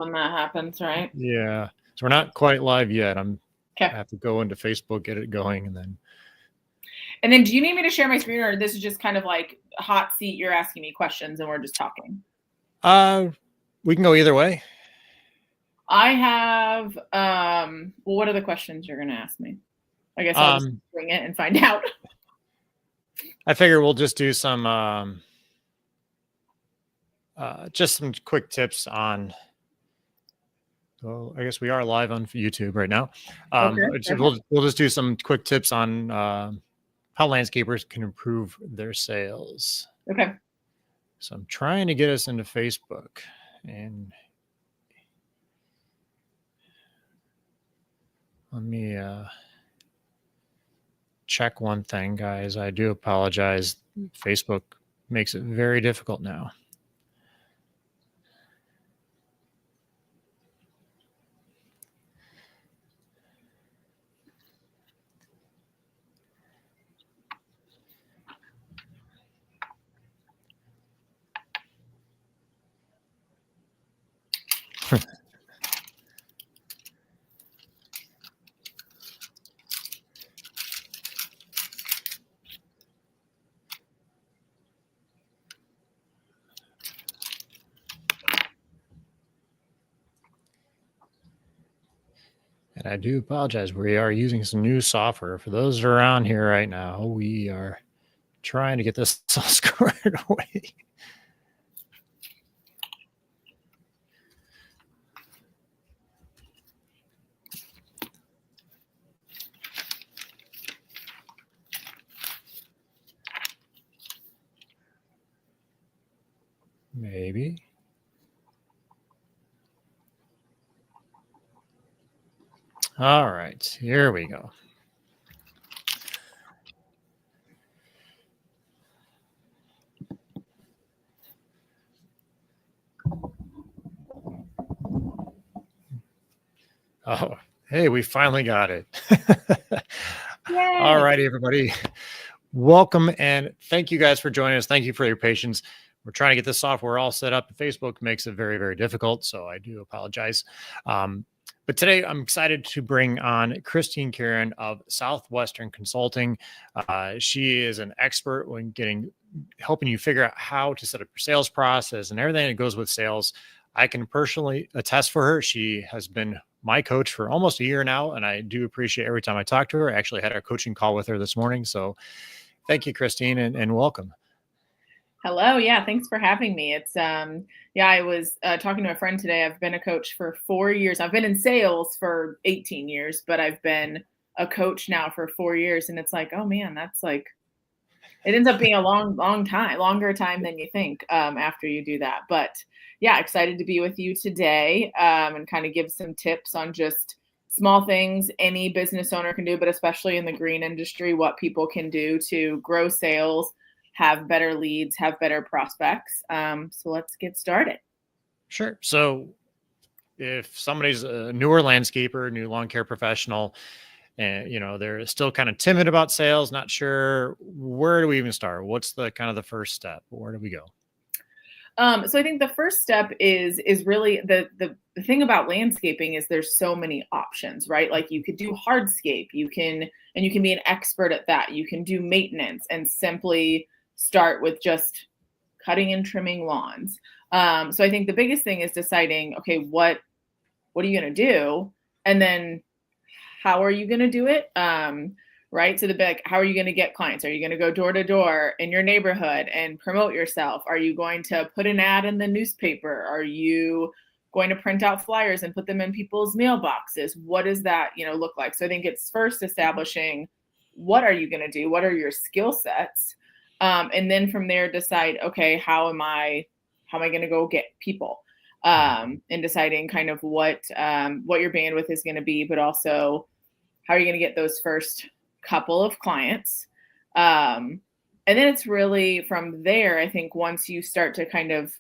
when that happens, right? Yeah. So we're not quite live yet. I Okay. have to go into Facebook, get it going, and then. And then do you need me to share my screen, or this is just kind of like a hot seat? You're asking me questions and we're just talking. We can go either way. I have, well, what are the questions you're going to ask me? I guess I'll just bring it and find out. I figure we'll just do some, just some quick tips on, well, I guess we are live on YouTube right now. Okay. We'll just do some quick tips on how landscapers can improve their sales. Okay. So I'm trying to get us into Facebook, and let me check one thing, guys. I do apologize. Facebook makes it very difficult now. And I do apologize. We are using some new software. For those that are on here right now, we are trying to get this all squared away. Maybe. All right, here we go. Oh, hey, we finally got it. All righty, everybody. Welcome and thank you guys for joining us. Thank you for your patience. We're trying to get this software all set up. Facebook makes it very, very difficult, so I do apologize. But today I'm excited to bring on Christine Curran of Southwestern Consulting. She is an expert when helping you figure out how to set up your sales process and everything that goes with sales. I can personally attest for her. She has been my coach for almost a year now, and I do appreciate every time I talk to her. I actually had a coaching call with her this morning. So thank you, Christine, and welcome. Hello. Yeah. Thanks for having me. It's, I was talking to a friend today. I've been a coach for 4 years. I've been in sales for 18 years, but I've been a coach now for 4 years. And it's like, oh man, that's like, it ends up being a longer time than you think after you do that. But yeah, excited to be with you today and kind of give some tips on just small things any business owner can do, but especially in the green industry, what people can do to grow sales, have better leads, have better prospects. So let's get started. Sure. So if somebody's a newer landscaper, new lawn care professional, and they're still kind of timid about sales, not sure, where do we even start? What's the kind of the first step? Where do we go? So I think the first step is really the thing about landscaping is there's so many options, right? Like you could do hardscape, you can be an expert at that. You can do maintenance and simply start with just cutting and trimming lawns. So I think the biggest thing is deciding, okay, what are you going to do? And then how are you going to do it? Right? So how are you going to get clients? Are you going to go door to door in your neighborhood and promote yourself? Are you going to put an ad in the newspaper? Are you going to print out flyers and put them in people's mailboxes? What does that, look like? So I think it's first establishing what are you going to do? What are your skill sets? And then from there decide, okay, how am I going to go get people? And deciding kind of what your bandwidth is going to be, but also how are you going to get those first couple of clients. And then it's really from there, I think once you start to kind of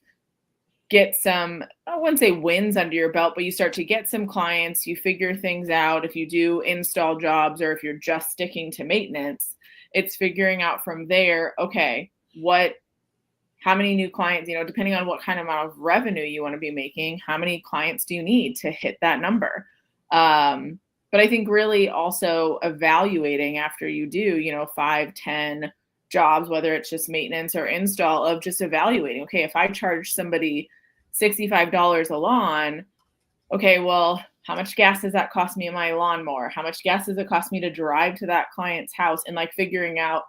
get some, I wouldn't say wins under your belt, but you start to get some clients, you figure things out. If you do install jobs or if you're just sticking to maintenance, it's figuring out from there, okay, how many new clients, depending on what kind of amount of revenue you want to be making, how many clients do you need to hit that number? But I think really also evaluating after you do, 5, 10 jobs, whether it's just maintenance or install, of just evaluating, okay, if I charge somebody $65 a lawn, okay, well, how much gas does that cost me in my lawnmower? How much gas does it cost me to drive to that client's house? And like figuring out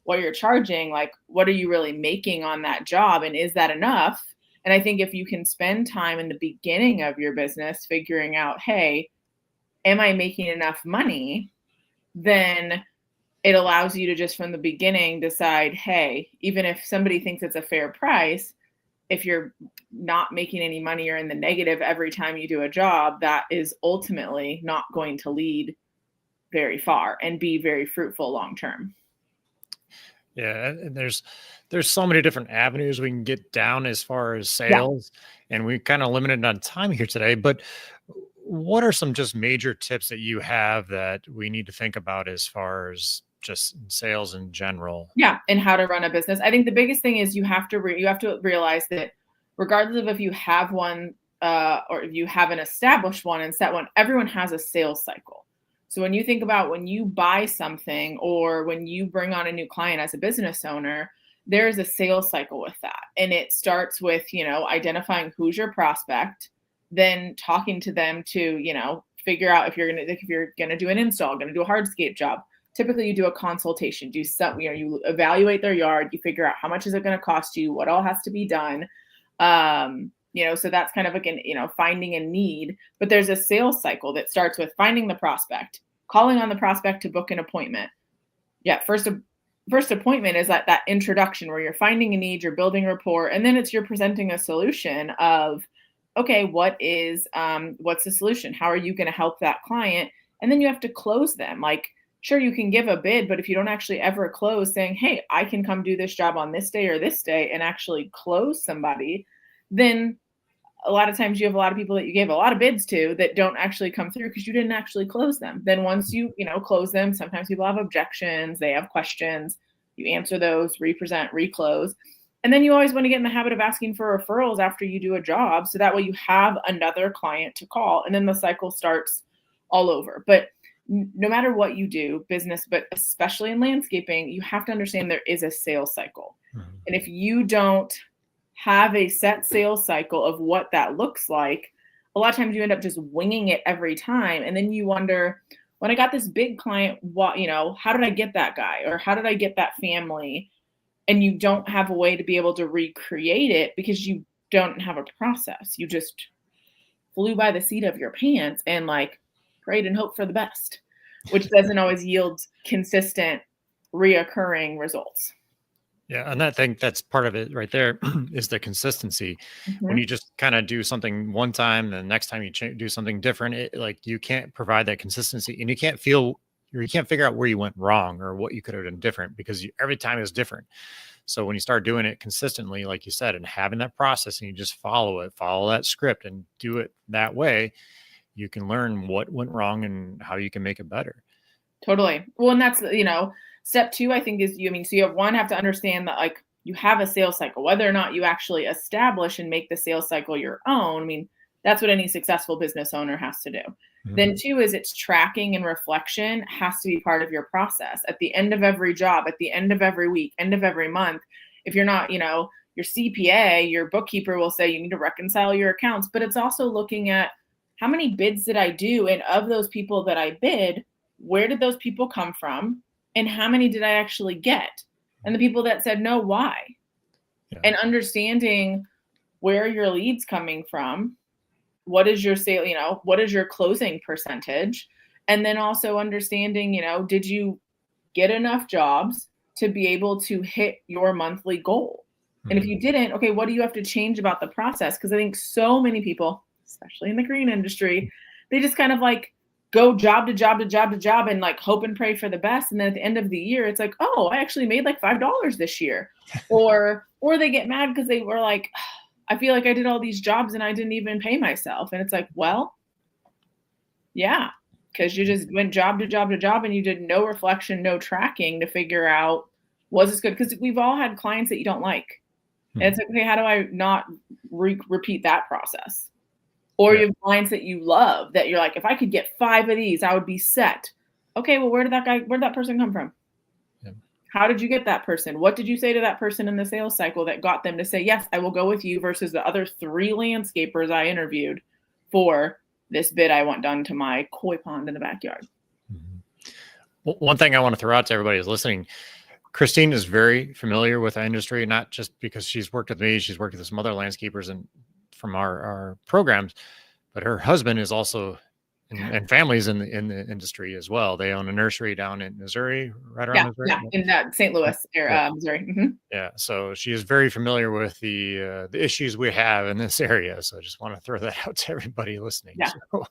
what you're charging, like what are you really making on that job? And is that enough? And I think if you can spend time in the beginning of your business figuring out, hey, am I making enough money? Then it allows you to just from the beginning decide, hey, even if somebody thinks it's a fair price, if you're not making any money or in the negative every time you do a job, that is ultimately not going to lead very far and be very fruitful long term. Yeah, and there's so many different avenues we can get down as far as sales, and we kind of limited on time here today. But what are some just major tips that you have that we need to think about as far as just sales in general? Yeah, and how to run a business. I think the biggest thing is you have to realize that regardless of if you have one or if you have an established one and set one, everyone has a sales cycle. So when you think about when you buy something or when you bring on a new client as a business owner, there's a sales cycle with that. And it starts with, identifying who's your prospect, then talking to them to, figure out if you're going to do an install, going to do a hardscape job. Typically you do a consultation, you evaluate their yard, you figure out how much is it going to cost you, what all has to be done. So that's kind of like finding a need, but there's a sales cycle that starts with finding the prospect, calling on the prospect to book an appointment. Yeah. First appointment is that introduction where you're finding a need, you're building rapport, and then you're presenting a solution of, okay, what's the solution? How are you going to help that client? And then you have to close them. Like, sure, you can give a bid, but if you don't actually ever close saying, hey, I can come do this job on this day or this day and actually close somebody, then a lot of times you have a lot of people that you gave a lot of bids to that don't actually come through because you didn't actually close them. Then once you close them, sometimes people have objections, they have questions, you answer those, represent, reclose. And then you always want to get in the habit of asking for referrals after you do a job. So that way you have another client to call and then the cycle starts all over. But no matter what you do, business, but especially in landscaping, you have to understand there is a sales cycle. Mm-hmm. And if you don't have a set sales cycle of what that looks like, a lot of times you end up just winging it every time. And then you wonder, when I got this big client, how did I get that guy? Or how did I get that family? And you don't have a way to be able to recreate it because you don't have a process. You just flew by the seat of your pants and prayed and hoped for the best, which doesn't always yield consistent, reoccurring results. Yeah, and I think that's part of it right there is the consistency. Mm-hmm. When you just kind of do something one time, the next time you do something different, you can't provide that consistency, and you can't figure out where you went wrong or what you could have done different because every time is different. So when you start doing it consistently, like you said, and having that process and you just follow that script and do it that way, you can learn what went wrong and how you can make it better. Totally. Well, and that's, step 2, I think is so you have to understand that you have a sales cycle, whether or not you actually establish and make the sales cycle your own. That's what any successful business owner has to do. Mm-hmm. Then 2 is it's tracking and reflection has to be part of your process at the end of every job, at the end of every week, end of every month. If you're not, your CPA, your bookkeeper will say you need to reconcile your accounts, but it's also looking at how many bids did I do? And of those people that I bid, where did those people come from? And how many did I actually get? And the people that said no, why? Yeah. And understanding where your lead's coming from, what is your sale, what is your closing percentage? And then also understanding, did you get enough jobs to be able to hit your monthly goal? Mm-hmm. And if you didn't, okay, what do you have to change about the process? Because I think so many people, especially in the green industry, they just kind of go job to job to job to job and hope and pray for the best. And then at the end of the year, it's oh, I actually made $5 this year. or they get mad because they were I feel like I did all these jobs and I didn't even pay myself. And it's well, yeah, because you just went job to job to job and you did no reflection, no tracking to figure out, was this good? Because we've all had clients that you don't like. And it's like, okay, how do I not repeat that process? Or you have clients that you love that you're like, if I could get 5 of these, I would be set. Okay, well, where'd that person come from? Yeah. How did you get that person? What did you say to that person in the sales cycle that got them to say, yes, I will go with you versus the other 3 landscapers I interviewed for this bid I want done to my koi pond in the backyard? Well, one thing I want to throw out to everybody who's listening, Christine is very familiar with our industry, not just because she's worked with me, she's worked with some other landscapers and from our programs, but her husband is also and families in the industry as well. They own a nursery down in Missouri, right around Missouri. Yeah, in that St. Louis area, Missouri. Mm-hmm. Yeah, so she is very familiar with the issues we have in this area. So I just want to throw that out to everybody listening. Yeah. So.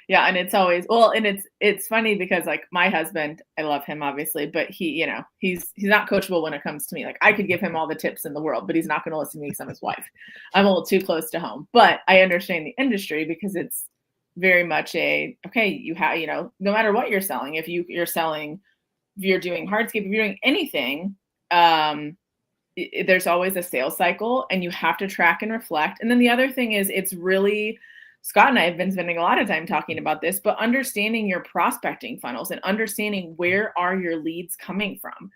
Yeah, and it's always and it's funny because like my husband, I love him obviously, but he's not coachable when it comes to me. Like I could give him all the tips in the world, but he's not going to listen to me because I'm his wife. I'm a little too close to home, but I understand the industry because it's very much you have, no matter what you're selling, if you're doing hardscape, if you're doing anything, there's always a sales cycle and you have to track and reflect. And then the other thing is it's really, Scott and I have been spending a lot of time talking about this, but understanding your prospecting funnels and understanding where are your leads coming from.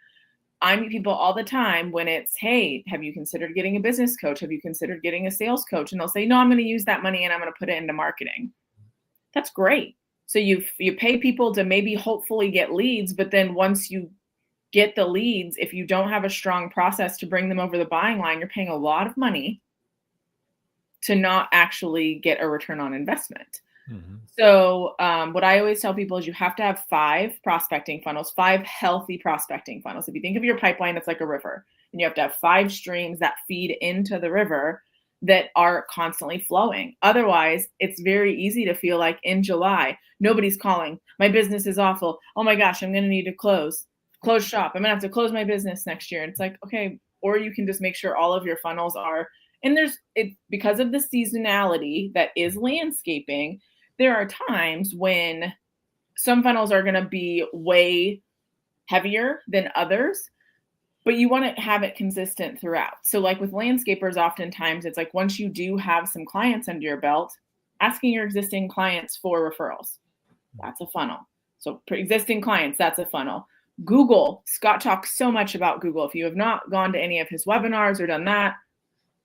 I meet people all the time when it's, hey, have you considered getting a business coach? Have you considered getting a sales coach? And they'll say, no, I'm going to use that money and I'm going to put it into marketing. That's great. So you pay people to maybe hopefully get leads, but then once you get the leads, if you don't have a strong process to bring them over the buying line, you're paying a lot of money to not actually get a return on investment. Mm-hmm. So what I always tell people is you have to have 5 prospecting funnels, 5 healthy prospecting funnels. If you think of your pipeline, it's like a river, and you have to have 5 streams that feed into the river that are constantly flowing. Otherwise, it's very easy to feel like in July, nobody's calling. My business is awful. Oh my gosh, I'm going to need to close shop. I'm going to have to close my business next year. And it's like, okay, or you can just make sure all of your funnels are, and because of the seasonality that is landscaping, there are times when some funnels are going to be way heavier than others, but you want to have it consistent throughout. So like with landscapers, oftentimes it's like once you do have some clients under your belt, asking your existing clients for referrals, that's a funnel. So existing clients, that's a funnel. Google, Scott talks so much about Google. If you have not gone to any of his webinars or done that,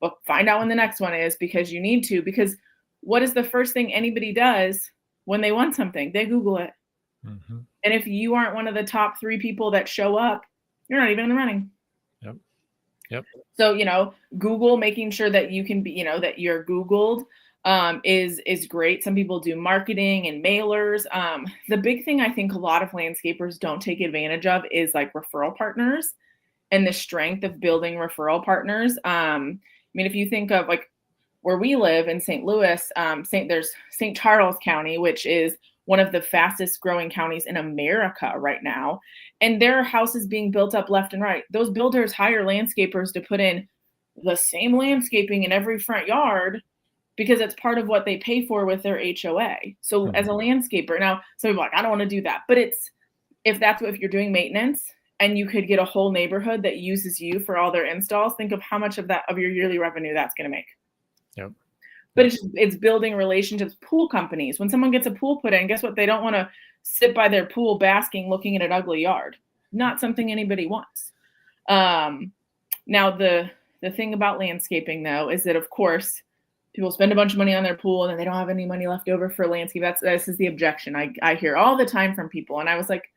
well, find out when the next one is because you need to, because what is the first thing anybody does when they want something? They Google it. Mm-hmm. And if you aren't one of the top 3 people that show up, you're not even in the running. Yep. So, Google, making sure that you can be, that you're Googled is great. Some people do marketing and mailers. The big thing I think a lot of landscapers don't take advantage of is like referral partners and the strength of building referral partners. If you think of like where we live in St. Louis, there's St. Charles County, which is one of the fastest growing counties in America right now. And there are houses being built up left and right. Those builders hire landscapers to put in the same landscaping in every front yard because it's part of what they pay for with their HOA. So as a landscaper, now some people are like, I don't want to do that. But if you're doing maintenance and you could get a whole neighborhood that uses you for all their installs, think of how much of your yearly revenue that's going to make. Yep. But it's building relationships. Pool companies, when someone gets a pool put in, guess what? They don't want to sit by their pool basking, looking at an ugly yard. Not something anybody wants. Now, the thing about landscaping, though, is that, of course, people spend a bunch of money on their pool and then they don't have any money left over for landscape. This is the objection I hear all the time from people. And I was like,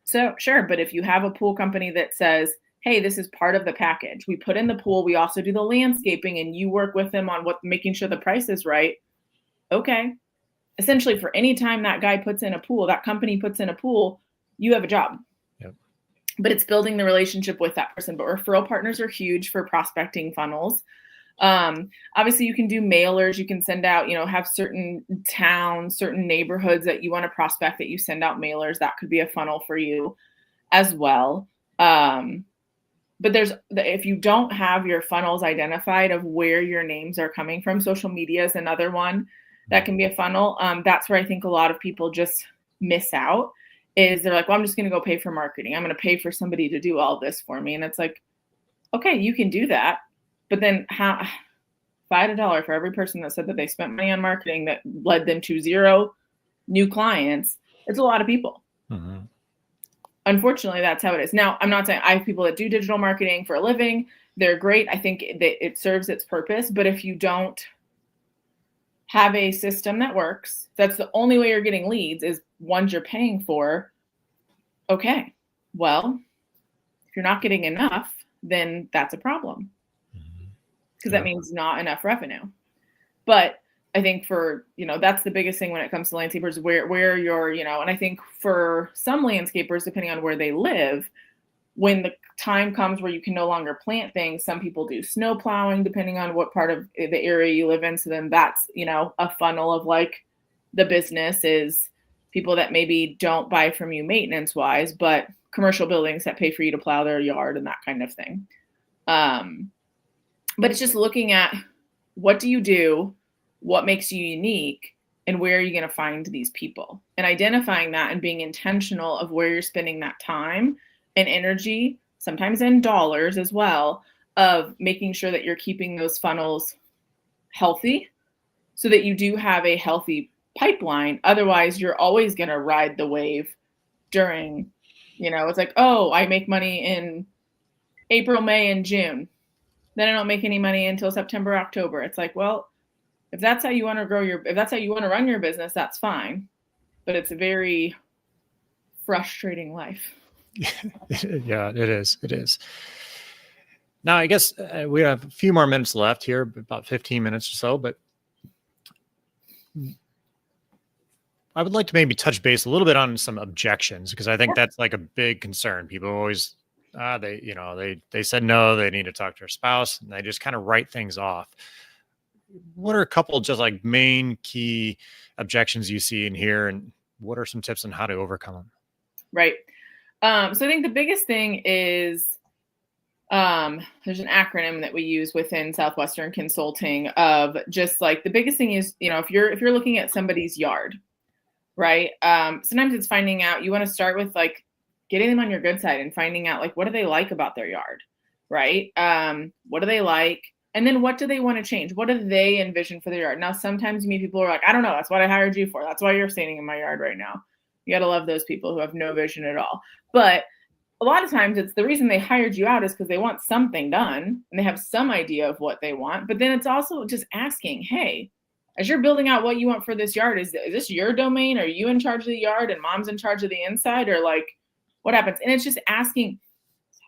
so sure, but if you have a pool company that says, hey, this is part of the package. We put in the pool. We also do the landscaping and you work with them on making sure the price is right. Okay. Essentially for any time that guy puts in a pool, that company puts in a pool, you have a job. Yep. But it's building the relationship with that person. But referral partners are huge for prospecting funnels. Obviously you can do mailers. You can send out, have certain towns, certain neighborhoods that you want to prospect that you send out mailers. That could be a funnel for you as well. But if you don't have your funnels identified of where your names are coming from, social media is another one that can be a funnel. That's where I think a lot of people just miss out is they're like, well, I'm just going to go pay for marketing. I'm going to pay for somebody to do all this for me. And it's like, okay, you can do that. But then how, if I had $1 for every person that said that they spent money on marketing that led them to 0 new clients, it's a lot of people. Mm-hmm. Unfortunately, that's how it is. Now, I'm not saying I have people that do digital marketing for a living. They're great. I think that it serves its purpose. But if you don't have a system that works, that's the only way you're getting leads is ones you're paying for. Okay, well, if you're not getting enough, then that's a problem, because that means not enough revenue. But I think for, that's the biggest thing when it comes to landscapers, where you're, and I think for some landscapers, depending on where they live, when the time comes where you can no longer plant things, some people do snow plowing, depending on what part of the area you live in. So then that's, a funnel of like the business is people that maybe don't buy from you maintenance wise, but commercial buildings that pay for you to plow their yard and that kind of thing. But it's just looking at what do you do, what makes you unique, and where are you going to find these people, and identifying that and being intentional of where you're spending that time and energy, sometimes in dollars as well, of making sure that you're keeping those funnels healthy so that you do have a healthy pipeline. Otherwise, you're always going to ride the wave during, it's like, oh, I make money in April, May, and June. Then I don't make any money until September, October. It's like, well, if that's how you want to if that's how you want to run your business, that's fine. But it's a very frustrating life. Yeah, it is. It is. Now, I guess we have a few more minutes left here, about 15 minutes or so, but I would like to maybe touch base a little bit on some objections, because I think that's like a big concern. People always, they said no, they need to talk to their spouse, and they just kind of write things off. What are a couple just like main key objections you see in here, and what are some tips on how to overcome them? Right. So I think the biggest thing is there's an acronym that we use within Southwestern Consulting of just like the biggest thing is, if you're looking at somebody's yard, right? Sometimes it's finding out, you want to start with like getting them on your good side and finding out like, what do they like about their yard, right? What do they like? And then what do they want to change? What do they envision for their yard? Now, sometimes you meet people who are like, I don't know. That's what I hired you for. That's why you're standing in my yard right now. You got to love those people who have no vision at all. But a lot of times it's the reason they hired you out is because they want something done and they have some idea of what they want. But then it's also just asking, hey, as you're building out what you want for this yard, is this your domain? Are you in charge of the yard and mom's in charge of the inside? Or like, what happens? And it's just asking,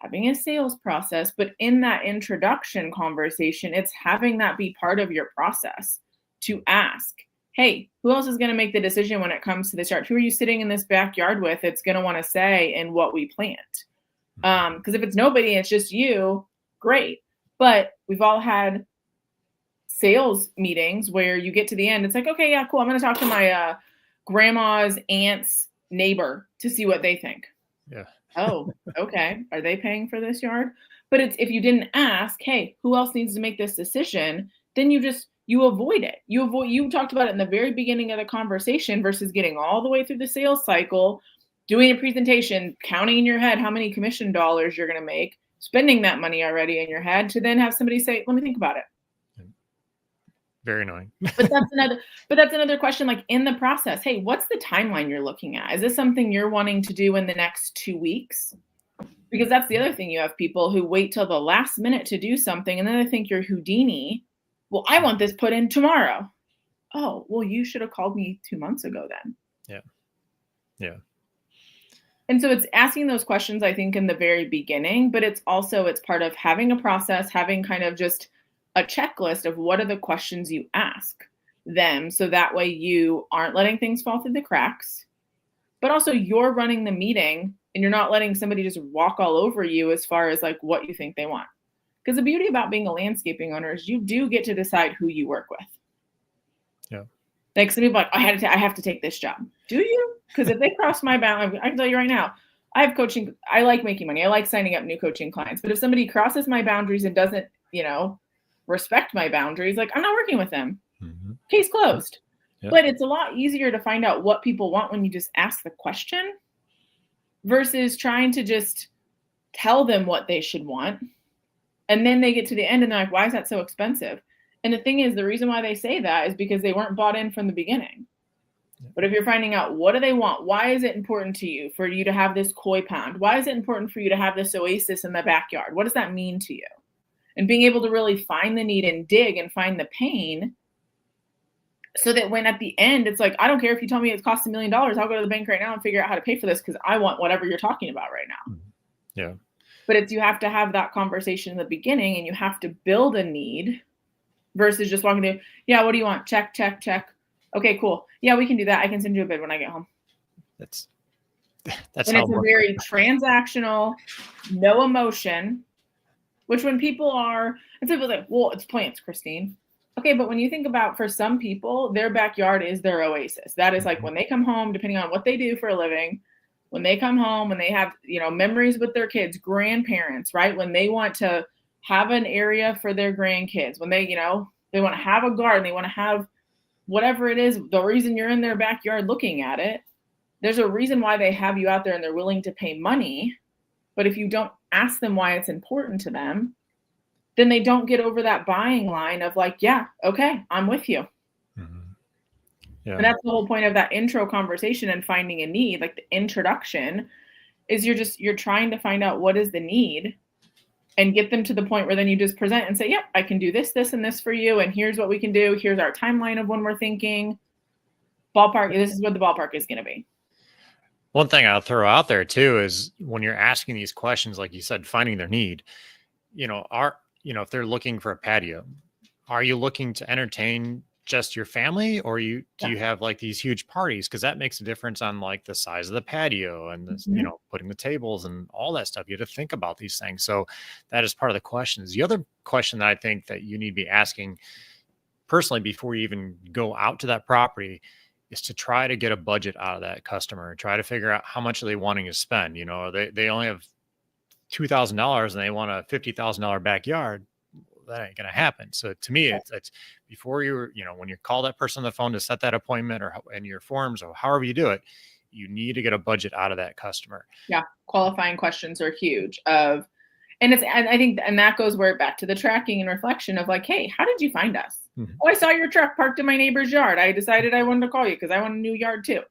having a sales process, but in that introduction conversation, it's having that be part of your process to ask, hey, who else is going to make the decision when it comes to this yard? Who are you sitting in this backyard with? It's going to want to say in what we plant. Because if it's nobody, it's just you, great. But we've all had sales meetings where you get to the end. It's like, okay, yeah, cool. I'm going to talk to my grandma's aunt's neighbor to see what they think. Yeah. Oh, okay. Are they paying for this yard? But it's, if you didn't ask, hey, who else needs to make this decision? Then you avoid it. You talked about it in the very beginning of the conversation versus getting all the way through the sales cycle, doing a presentation, counting in your head how many commission dollars you're going to make, spending that money already in your head to then have somebody say, let me think about it. Very annoying. But that's another question, like in the process, hey, what's the timeline you're looking at? Is this something you're wanting to do in the next 2 weeks? Because that's the other thing. You have people who wait till the last minute to do something, and then they think you're Houdini. Well, I want this put in tomorrow. Oh, well, you should have called me 2 months ago then. Yeah. Yeah. And so it's asking those questions, I think, in the very beginning, but it's part of having a process, having kind of just a checklist of what are the questions you ask them. So that way you aren't letting things fall through the cracks, but also you're running the meeting and you're not letting somebody just walk all over you as far as like what you think they want. Because the beauty about being a landscaping owner is you do get to decide who you work with. Yeah. Like some people are like, I have to take this job. Do you? Because if they cross my boundary, I can tell you right now, I have coaching. I like making money. I like signing up new coaching clients. But if somebody crosses my boundaries and doesn't, respect my boundaries, like I'm not working with them. Mm-hmm. Case closed. Yep. But it's a lot easier to find out what people want when you just ask the question versus trying to just tell them what they should want. And then they get to the end and they're like, why is that so expensive? And the thing is, the reason why they say that is because they weren't bought in from the beginning. But if you're finding out, what do they want? Why is it important to you for you to have this koi pond? Why is it important for you to have this oasis in the backyard? What does that mean to you? And being able to really find the need and dig and find the pain, so that when at the end, it's like, I don't care if you tell me it costs $1 million, I'll go to the bank right now and figure out how to pay for this because I want whatever you're talking about right now. Yeah. But it's, you have to have that conversation in the beginning, and you have to build a need versus just walking through, yeah, what do you want? Check, check, check. Okay, cool. Yeah, we can do that. I can send you a bid when I get home. That's and it's a very transactional, no emotion, which when people are, and people are like, well, it's plants, Christine. Okay, but when you think about, for some people, their backyard is their oasis. That is like when they come home, depending on what they do for a living, when they come home, when they have, memories with their kids, grandparents, right? When they want to have an area for their grandkids, when they, they want to have a garden, they want to have whatever it is, the reason you're in their backyard looking at it, there's a reason why they have you out there and they're willing to pay money. But if you don't ask them why it's important to them, then they don't get over that buying line of like, yeah, okay, I'm with you. Yeah. And that's the whole point of that intro conversation and finding a need, like the introduction is you're trying to find out what is the need and get them to the point where then you just present and say, yep, I can do this, this, and this for you. And here's what we can do. Here's our timeline of when we're thinking. Ballpark, this is what the ballpark is going to be. One thing I'll throw out there too is when you're asking these questions, like you said, finding their need, if they're looking for a patio, are you looking to entertain just your family, or do you have like these huge parties? Because that makes a difference on like the size of the patio and the, putting the tables and all that stuff. You have to think about these things. So that is part of the questions. The other question that I think that you need to be asking personally before you even go out to that property is to try to get a budget out of that customer, try to figure out how much are they wanting to spend. They only have $2,000 and they want a $50,000 backyard. That ain't going to happen. So to me, it's before when you call that person on the phone to set that appointment or in your forms or however you do it, you need to get a budget out of that customer. Yeah. Qualifying questions are huge and I think that goes back to the tracking and reflection of like, hey, how did you find us? Oh, I saw your truck parked in my neighbor's yard. I decided I wanted to call you because I want a new yard too.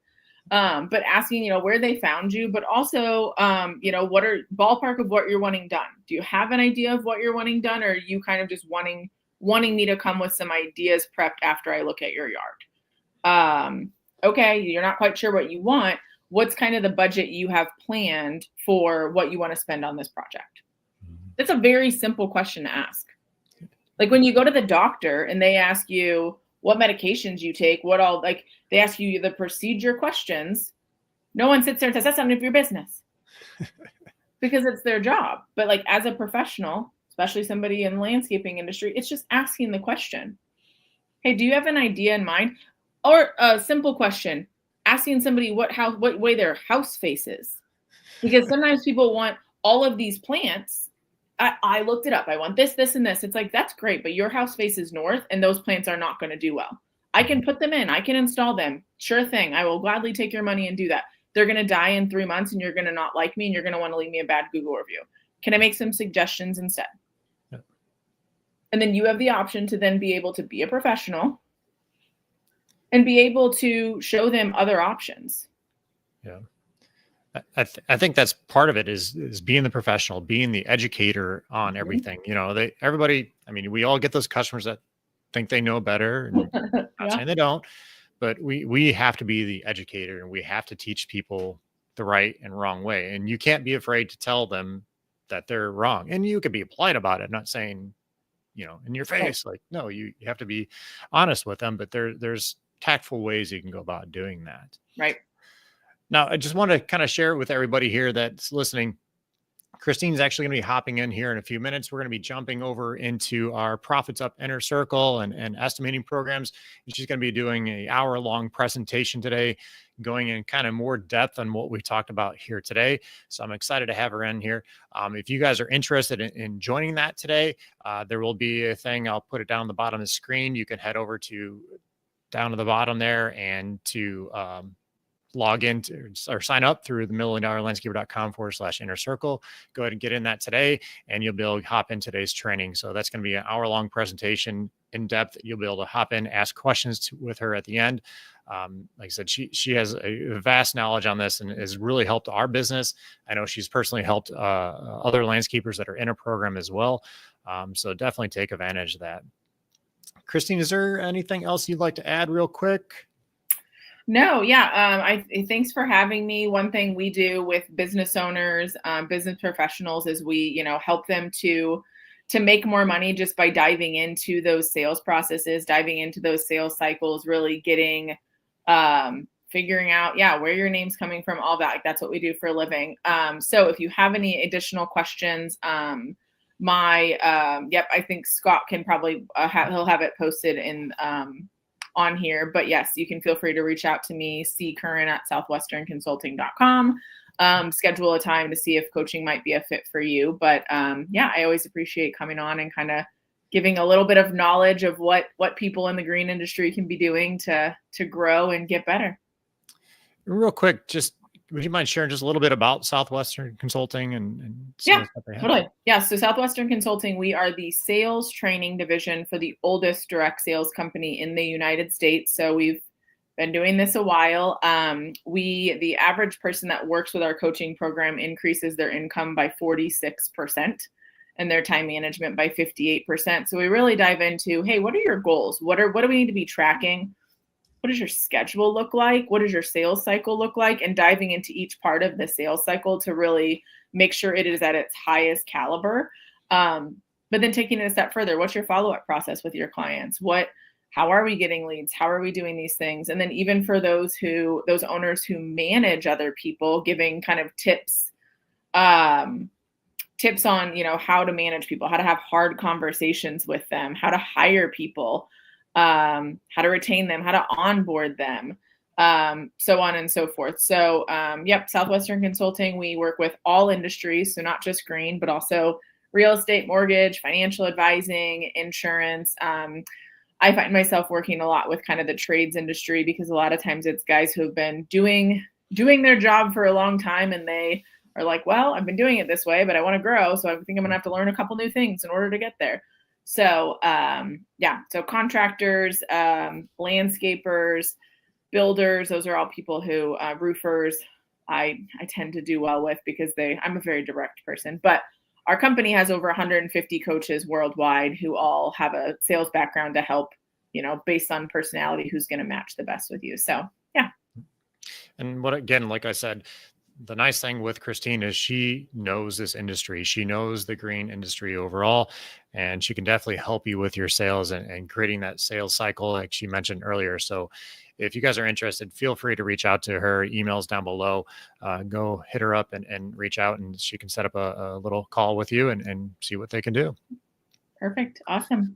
But asking, where they found you, but also, what are ballpark of what you're wanting done? Do you have an idea of what you're wanting done? Or are you kind of just wanting me to come with some ideas prepped after I look at your yard? Okay, you're not quite sure what you want. What's kind of the budget you have planned for what you want to spend on this project? That's a very simple question to ask. Like when you go to the doctor and they ask you what medications you take, they ask you the procedure questions. No one sits there and says, that's none of your business because it's their job. But like as a professional, especially somebody in the landscaping industry, it's just asking the question. Hey, do you have an idea in mind? Or a simple question, asking somebody what way their house faces. Because sometimes people want all of these plants. I looked it up. I want this, this, and this. It's like, that's great, but your house faces north and those plants are not going to do well. I can put them in. I can install them. Sure thing. I will gladly take your money and do that. They're going to die in 3 months and you're going to not like me and you're going to want to leave me a bad Google review. Can I make some suggestions instead? Yeah. And then you have the option to then be able to be a professional and be able to show them other options. Yeah. I think that's part of it is being the professional, being the educator on everything. Everybody, we all get those customers that think they know better. And not saying they don't, but we have to be the educator and we have to teach people the right and wrong way. And you can't be afraid to tell them that they're wrong. And you could be polite about it, not saying, in your face, like, no, you have to be honest with them, but there's tactful ways you can go about doing that. Right. Now, I just want to kind of share it with everybody here that's listening. Christine's actually going to be hopping in here in a few minutes. We're going to be jumping over into our Profits Up Inner Circle and estimating programs. And she's going to be doing an hour-long presentation today, going in kind of more depth on what we talked about here today. So I'm excited to have her in here. If you guys are interested in joining that today, there will be a thing. I'll put it down the bottom of the screen. You can head over to down to the bottom there and to log in or sign up through the milliondollarlandscaper.com/inner circle. Go ahead and get in that today, and you'll be able to hop in today's training. So that's going to be an hour-long presentation in depth. You'll be able to hop in, ask questions with her at the end. Like I said, she has a vast knowledge on this and has really helped our business. I know she's personally helped other landscapers that are in a program as well. So definitely take advantage of that. Christine, is there anything else you'd like to add real quick? No, yeah. Thanks for having me. One thing we do with business owners, business professionals is we, help them to make more money just by diving into those sales processes, diving into those sales cycles, really getting, figuring out, where your name's coming from, all that. That's what we do for a living. So if you have any additional questions, I think Scott can probably, he'll have it posted in, on here, but yes, you can feel free to reach out to me, ccurran@southwesternconsulting.com. Schedule a time to see if coaching might be a fit for you. But I always appreciate coming on and kind of giving a little bit of knowledge of what people in the green industry can be doing to grow and get better. Real quick, just would you mind sharing just a little bit about Southwestern Consulting and totally. Yeah. So Southwestern Consulting, we are the sales training division for the oldest direct sales company in the United States. So we've been doing this a while. The average person that works with our coaching program increases their income by 46% and their time management by 58%. So we really dive into, hey, what are your goals? What do we need to be tracking? What does your schedule look like? What does your sales cycle look like? And diving into each part of the sales cycle to really make sure it is at its highest caliber. But then taking it a step further, what's your follow-up process with your clients? How are we getting leads? How are we doing these things? And then even for those owners who manage other people, giving kind of tips on, how to manage people, how to have hard conversations with them, how to hire people, how to retain them, how to onboard them, so on and so forth. So, Southwestern Consulting, we work with all industries. So not just green, but also real estate, mortgage, financial advising, insurance. I find myself working a lot with kind of the trades industry because a lot of times it's guys who have been doing their job for a long time and they are like, well, I've been doing it this way, but I want to grow. So I think I'm going to have to learn a couple new things in order to get there. So, so contractors, landscapers, builders, those are all people who, roofers, I tend to do well with because I'm a very direct person, but our company has over 150 coaches worldwide who all have a sales background to help, based on personality, who's going to match the best with you. So, yeah. And again, like I said, the nice thing with Christine is she knows this industry. She knows the green industry overall, and she can definitely help you with your sales and creating that sales cycle, like she mentioned earlier. So if you guys are interested, feel free to reach out to her. Emails down below. Go hit her up and reach out, and she can set up a little call with you and see what they can do. Perfect. Awesome.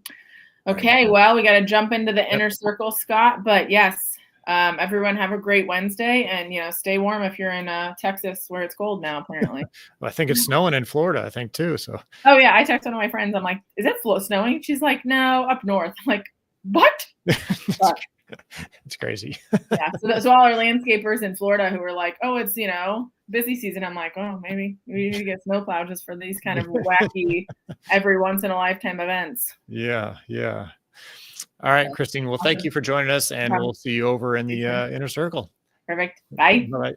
Okay. Well, we got to jump into the inner circle, Scott, but yes. Everyone have a great Wednesday and, stay warm if you're in Texas where it's cold now, apparently. Well, I think it's snowing in Florida, I think too. So. Oh yeah. I texted one of my friends. I'm like, is it snowing? She's like, no, up north. I'm like, what? It's crazy. Yeah. So all our landscapers in Florida who were like, oh, it's, busy season. I'm like, oh, maybe we need to get snowplow just for these kind of wacky, every once in a lifetime events. Yeah. Yeah. All right, Christine. Well, thank you for joining us, and we'll see you over in the inner circle. Perfect. Bye. All right.